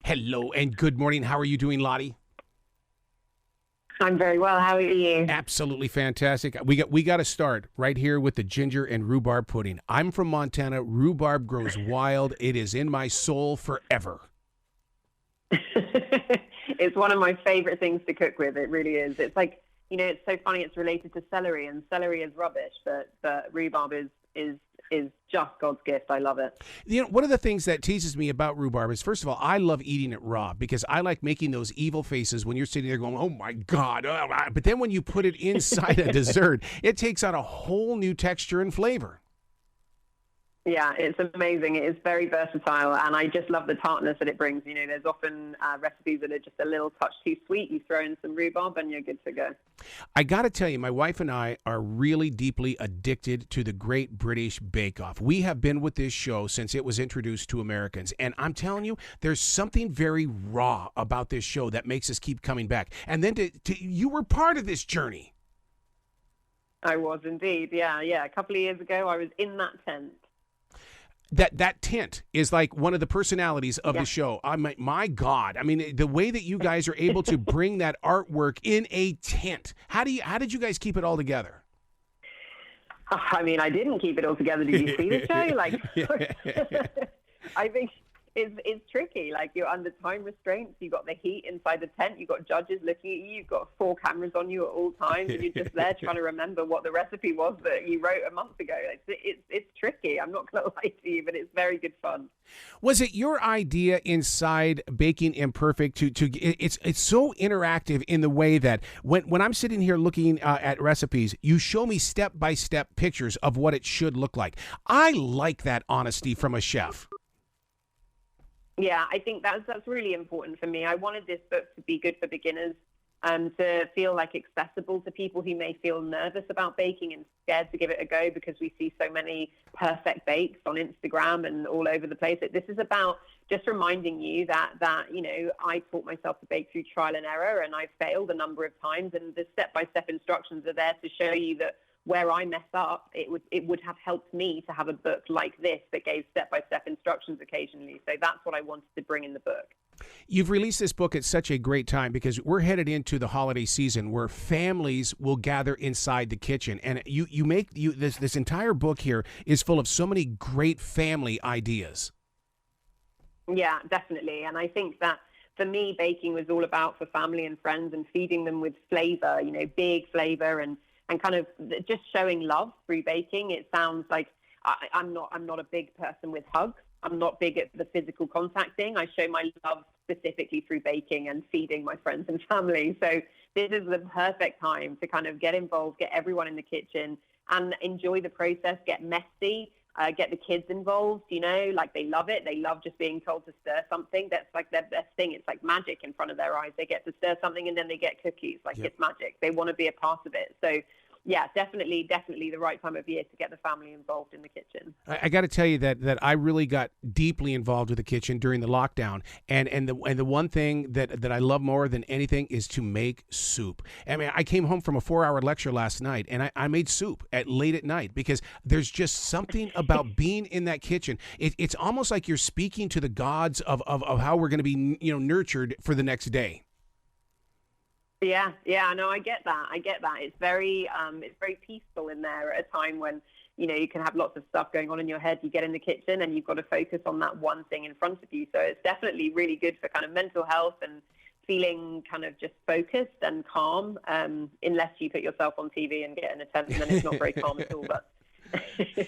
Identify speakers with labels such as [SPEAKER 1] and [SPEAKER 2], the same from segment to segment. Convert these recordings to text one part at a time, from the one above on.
[SPEAKER 1] Hello and good morning. How are you doing, Lottie?
[SPEAKER 2] I'm very well. How are you?
[SPEAKER 1] Absolutely fantastic. We got to start right here with the ginger and rhubarb pudding. I'm from Montana. Rhubarb grows wild. It is in my soul forever.
[SPEAKER 2] It's one of my favorite things to cook with. It really is. It's like, it's so funny. It's related to celery, and celery is rubbish, but rhubarb is just God's gift. I love it.
[SPEAKER 1] One of the things that teases me about rhubarb is, first of all, I love eating it raw because I like making those evil faces when you're sitting there going, oh my God. But then when you put it inside a dessert, it takes on a whole new texture and flavor.
[SPEAKER 2] Yeah, it's amazing. It is very versatile, and I just love the tartness that it brings. There's often recipes that are just a little touch too sweet. You throw in some rhubarb and you're good to go.
[SPEAKER 1] I got to tell you, my wife and I are really deeply addicted to the Great British Bake Off. We have been with this show since it was introduced to Americans, and I'm telling you, there's something very raw about this show that makes us keep coming back. And then you were part of this journey.
[SPEAKER 2] I was indeed. Yeah. A couple of years ago, I was in that tent.
[SPEAKER 1] That tent is like one of the personalities of the show. My God. I mean, the way that you guys are able to bring that artwork in a tent. How did you guys keep it all together?
[SPEAKER 2] I mean, I didn't keep it all together. Did you see the show? I think it's tricky. Like, you're under time restraints. You've got the heat inside the tent. You've got judges looking at you. You've got 4 cameras on you at all times. And you're just there trying to remember what the recipe was that you wrote a month ago. It's tricky. I'm not going to lie to you, but it's very good fun.
[SPEAKER 1] Was it your idea inside Baking Imperfect to it's so interactive in the way that when I'm sitting here looking at recipes, you show me step-by-step pictures of what it should look like. I like that honesty from a chef.
[SPEAKER 2] Yeah, I think that's really important for me. I wanted this book to be good for beginners, to feel like accessible to people who may feel nervous about baking and scared to give it a go because we see so many perfect bakes on Instagram and all over the place. This is about just reminding you that I taught myself to bake through trial and error, and I failed a number of times, and the step-by-step instructions are there to show you that where I mess up, it would have helped me to have a book like this that gave step-by-step instructions occasionally. So that's what I wanted to bring in the book.
[SPEAKER 1] You've released this book at such a great time because we're headed into the holiday season where families will gather inside the kitchen. And this entire book here is full of so many great family ideas. Yeah,
[SPEAKER 2] definitely. And I think that for me, baking was all about for family and friends and feeding them with flavor, big flavor and kind of just showing love through baking. It sounds like I'm not a big person with hugs. I'm not big at the physical contact thing. I show my love specifically through baking and feeding my friends and family. So this is the perfect time to kind of get involved, get everyone in the kitchen and enjoy the process, get messy, get the kids involved, like they love it. They love just being told to stir something. That's like their best thing. It's like magic in front of their eyes. They get to stir something and then they get cookies. Like It's magic. They want to be a part of it. So yeah, definitely the right time of year to get the family involved in the kitchen.
[SPEAKER 1] I got to tell you that I really got deeply involved with the kitchen during the lockdown, and the one thing that I love more than anything is to make soup. I mean, I came home from a 4-hour lecture last night, and I made soup late at night because there's just something about being in that kitchen. It's almost like you're speaking to the gods of how we're going to be nurtured for the next day.
[SPEAKER 2] Yeah, no, I get that. It's very peaceful in there at a time when, you can have lots of stuff going on in your head. You get in the kitchen and you've got to focus on that one thing in front of you. So it's definitely really good for kind of mental health and feeling kind of just focused and calm, unless you put yourself on TV and get an attention, then it's not very calm at all. But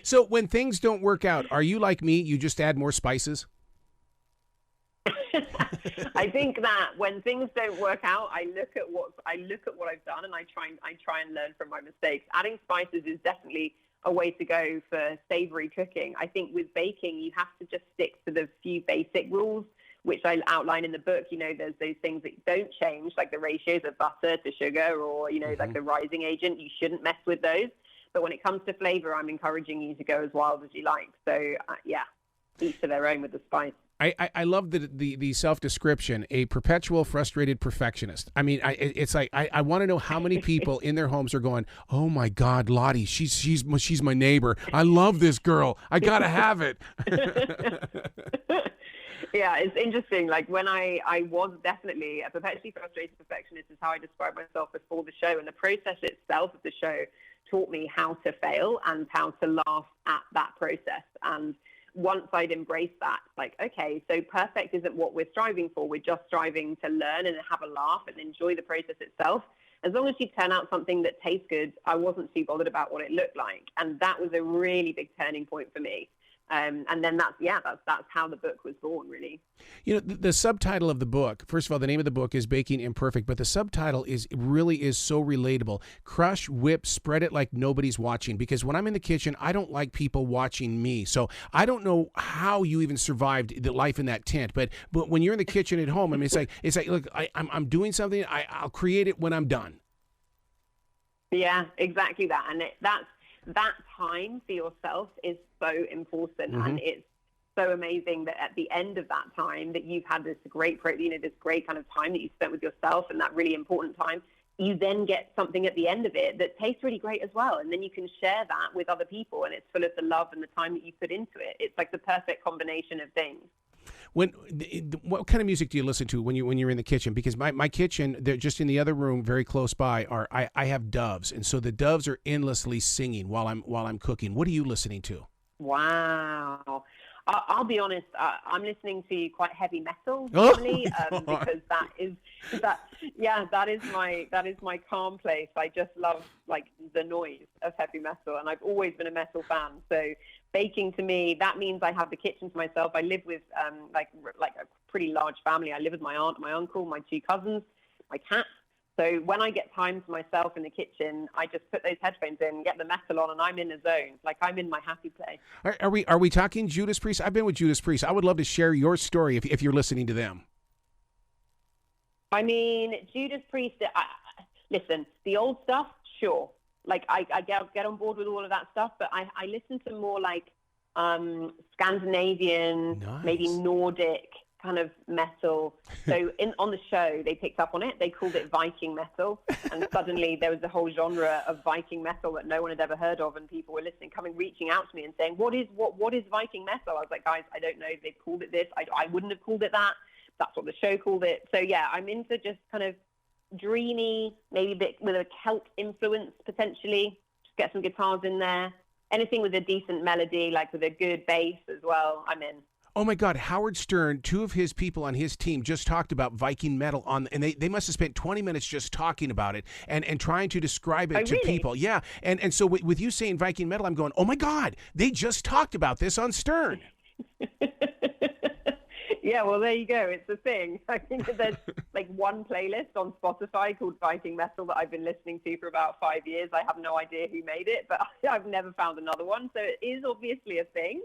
[SPEAKER 1] So when things don't work out, are you like me? You just add more spices?
[SPEAKER 2] I think that when things don't work out, I look at what I've done and I try and learn from my mistakes. Adding spices is definitely a way to go for savory cooking. I think with baking, you have to just stick to the few basic rules, which I outline in the book. There's those things that don't change, like the ratios of butter to sugar or, like the rising agent. You shouldn't mess with those. But when it comes to flavor, I'm encouraging you to go as wild as you like. So, each to their own with the spice.
[SPEAKER 1] I love the self-description, a perpetual frustrated perfectionist. I mean, it's like I want to know how many people in their homes are going, oh my God, Lottie, she's my neighbor. I love this girl. I gotta have it.
[SPEAKER 2] Yeah, it's interesting. Like when I was definitely a perpetually frustrated perfectionist is how I described myself before the show. And the process itself of the show taught me how to fail and how to laugh at that process. And once I'd embraced that, like, okay, so perfect isn't what we're striving for. We're just striving to learn and have a laugh and enjoy the process itself. As long as you turn out something that tastes good, I wasn't too bothered about what it looked like. And that was a really big turning point for me. And then that's how the book was born, really.
[SPEAKER 1] You know, the subtitle of the book, first of all, the name of the book is Baking Imperfect, but the subtitle really is so relatable. Crush, whip, spread it like nobody's watching. Because when I'm in the kitchen, I don't like people watching me. So I don't know how you even survived the life in that tent. But when you're in the kitchen at home, I mean, it's like look, I'm doing something. I'll create it when I'm done.
[SPEAKER 2] Yeah, exactly that. And that time for yourself is so important. And it's so amazing that at the end of that time that you've had this great kind of time that you spent with yourself, and that really important time, you then get something at the end of it that tastes really great as well. And then you can share that with other people, and it's full of the love and the time that you put into it. It's like the perfect combination of things.
[SPEAKER 1] What kind of music do you listen to when you're in the kitchen? Because my kitchen, they're just in the other room, very close by. I have doves, and so the doves are endlessly singing while I'm cooking. What are you listening to?
[SPEAKER 2] Wow. I'll be honest. I'm listening to quite heavy metal normally, because that is my calm place. I just love like the noise of heavy metal, and I've always been a metal fan. So baking to me, that means I have the kitchen to myself. I live with like a pretty large family. I live with my aunt, my uncle, my 2 cousins, my cat. So when I get time to myself in the kitchen, I just put those headphones in, get the metal on, and I'm in a zone. Like I'm in my happy place.
[SPEAKER 1] Are we talking Judas Priest? I've been with Judas Priest. I would love to share your story if you're listening to them.
[SPEAKER 2] I mean, Judas Priest. Listen, the old stuff, sure. Like I get on board with all of that stuff, but I listen to more like Scandinavian, nice, maybe Nordic kind of metal. So on the show, they picked up on it. They called it Viking metal, and suddenly there was a whole genre of Viking metal that no one had ever heard of, and people were reaching out to me and saying, "What is Viking metal?" I was like, "Guys, I don't know. They called it this. I wouldn't have called it that. That's what the show called it." So yeah, I'm into just kind of dreamy, maybe a bit with a Celt influence potentially. Just get some guitars in there. Anything with a decent melody, like with a good bass as well, I'm in.
[SPEAKER 1] Oh my God, Howard Stern, 2 of his people on his team just talked about Viking metal and they must have spent 20 minutes just talking about it and trying to describe it to people. Yeah. And so with you saying Viking metal, I'm going, oh my God, they just talked about this on Stern.
[SPEAKER 2] Yeah, well, there you go. It's a thing. I think there's like one playlist on Spotify called Viking Metal that I've been listening to for about 5 years. I have no idea who made it, but I've never found another one. So it is obviously a thing.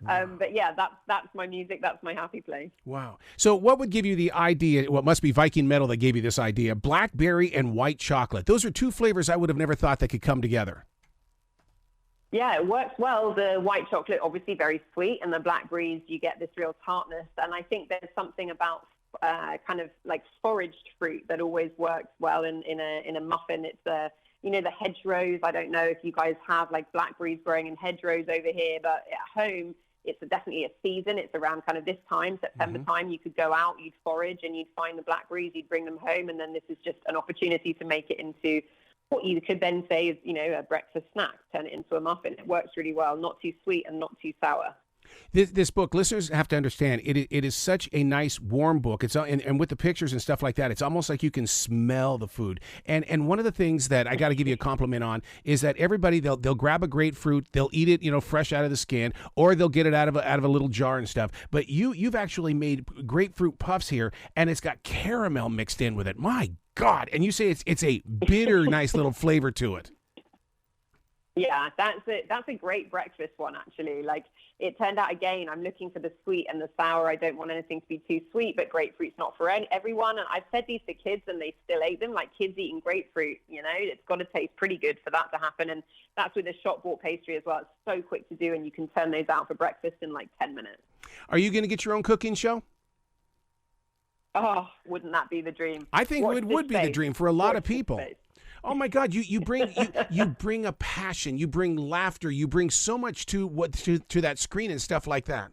[SPEAKER 2] Wow. But yeah, that's my music. That's my happy place.
[SPEAKER 1] Wow. So what would give you the idea? Well, it must be Viking metal that gave you this idea. Blackberry and white chocolate. Those are 2 flavors I would have never thought that could come together.
[SPEAKER 2] Yeah, it works well. The white chocolate, obviously very sweet, and the blackberries, you get this real tartness. And I think there's something about kind of like foraged fruit that always works well in a muffin. It's the hedgerows. I don't know if you guys have like blackberries growing in hedgerows over here, but at home, it's definitely a season. It's around kind of this time, September time. You could go out, you'd forage, and you'd find the blackberries, you'd bring them home, and then this is just an opportunity to make it into what you could then say is, a breakfast snack, turn it into a muffin. It works really well, not too sweet and not too sour.
[SPEAKER 1] This book, listeners have to understand, it is such a nice, warm book. It's and with the pictures and stuff like that, it's almost like you can smell the food. And one of the things that I got to give you a compliment on is that everybody they'll grab a grapefruit, they'll eat it, fresh out of the skin, or they'll get it out of a little jar and stuff. But you've actually made grapefruit puffs here, and it's got caramel mixed in with it. My God! And you say it's a bitter, nice little flavor to it.
[SPEAKER 2] Yeah, that's a great breakfast one, actually. Like, it turned out, again, I'm looking for the sweet and the sour. I don't want anything to be too sweet, but grapefruit's not for everyone. And I've fed these to kids, and they still ate them, like kids eating grapefruit. It's got to taste pretty good for that to happen. And that's with a shop-bought pastry as well. It's so quick to do, and you can turn those out for breakfast in like 10 minutes.
[SPEAKER 1] Are you going to get your own cooking show?
[SPEAKER 2] Oh, wouldn't that be the dream?
[SPEAKER 1] I think it would be the dream for a lot of people. Oh my God! You bring a passion, you bring laughter, you bring so much to that screen and stuff like that.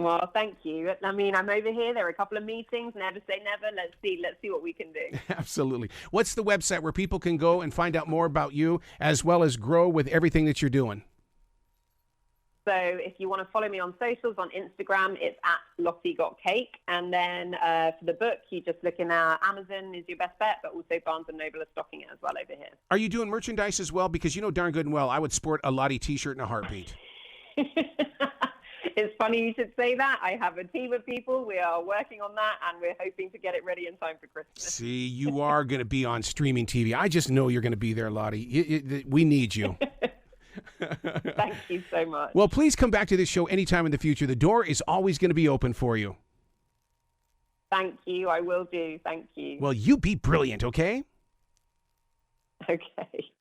[SPEAKER 2] Well, thank you. I mean, I'm over here. There are a couple of meetings. Never say never. Let's see what we can do.
[SPEAKER 1] Absolutely. What's the website where people can go and find out more about you as well as grow with everything that you're doing?
[SPEAKER 2] So if you want to follow me on socials, on Instagram, it's at Lottie Got Cake. And then for the book, you're just looking at Amazon is your best bet, but also Barnes & Noble are stocking it as well over here.
[SPEAKER 1] Are you doing merchandise as well? Because you know darn good and well I would sport a Lottie t-shirt in a heartbeat.
[SPEAKER 2] It's funny you should say that. I have a team of people. We are working on that, and we're hoping to get it ready in time for Christmas.
[SPEAKER 1] See, you are going to be on streaming TV. I just know you're going to be there, Lottie. We need you.
[SPEAKER 2] Thank you so much.
[SPEAKER 1] Well, please come back to this show anytime in the future. The door is always going to be open for you.
[SPEAKER 2] Thank you. I will do. Thank you.
[SPEAKER 1] Well, you be brilliant, okay?
[SPEAKER 2] Okay.